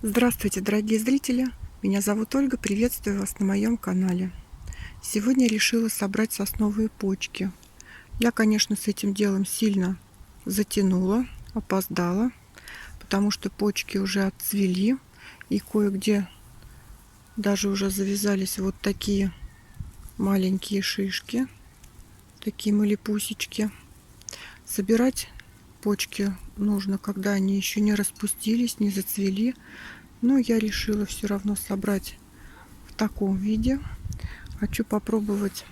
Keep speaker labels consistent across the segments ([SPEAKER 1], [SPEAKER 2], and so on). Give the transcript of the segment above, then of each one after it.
[SPEAKER 1] Здравствуйте, дорогие зрители! Меня зовут Ольга, приветствую вас на моем канале. Сегодня решила собрать сосновые почки. Я, конечно, с этим делом сильно затянула, опоздала, потому что почки уже отцвели, и кое-где даже уже завязались вот такие маленькие шишки, такие малипусечки. Собирать почки нужно, когда они еще не распустились, не зацвели. Но я решила все равно собрать в таком виде. Хочу попробовать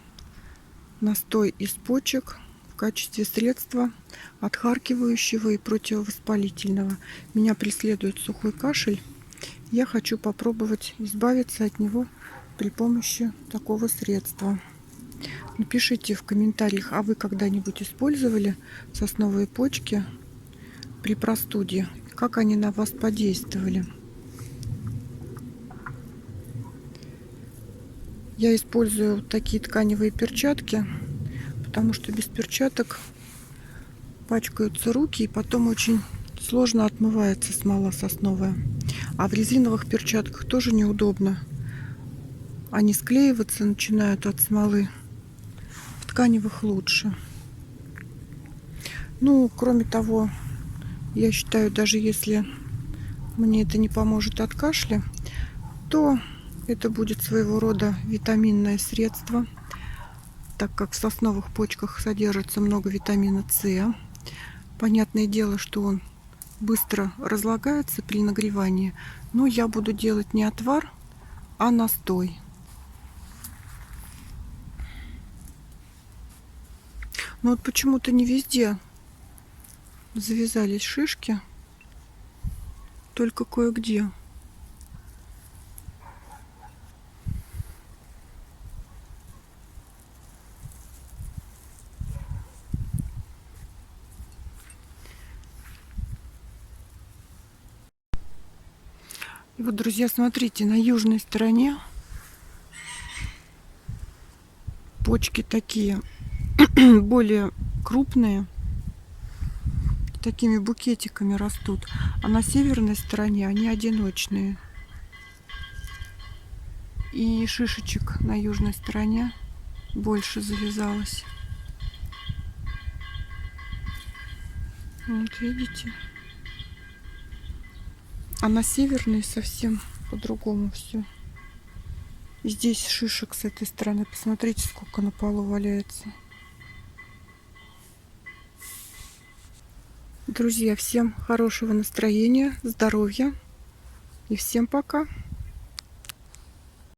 [SPEAKER 1] настой из почек в качестве средства отхаркивающего и противовоспалительного. Меня преследует сухой кашель. Я хочу попробовать избавиться от него при помощи такого средства. Напишите в комментариях, а вы когда-нибудь использовали сосновые почки при простуде? Как они на вас подействовали? Я использую такие тканевые перчатки, потому что без перчаток пачкаются руки, и потом очень сложно отмывается смола сосновая. А в резиновых перчатках тоже неудобно. Они склеиваться начинают от смолы. В тканевых лучше. Ну, кроме того, я считаю, даже если мне это не поможет от кашля, то это будет своего рода витаминное средство, так как в сосновых почках содержится много витамина С. Понятное дело, что он быстро разлагается при нагревании, но я буду делать не отвар, а настой. Но вот почему-то не везде завязались шишки, только кое-где. И вот, друзья, смотрите, на южной стороне почки такие более крупные, такими букетиками растут, а на северной стороне они одиночные. И шишечек на южной стороне больше завязалось. Вот видите? А на северной совсем по-другому все. И здесь шишек с этой стороны. Посмотрите, сколько на полу валяется. Друзья, всем хорошего настроения, здоровья и всем пока!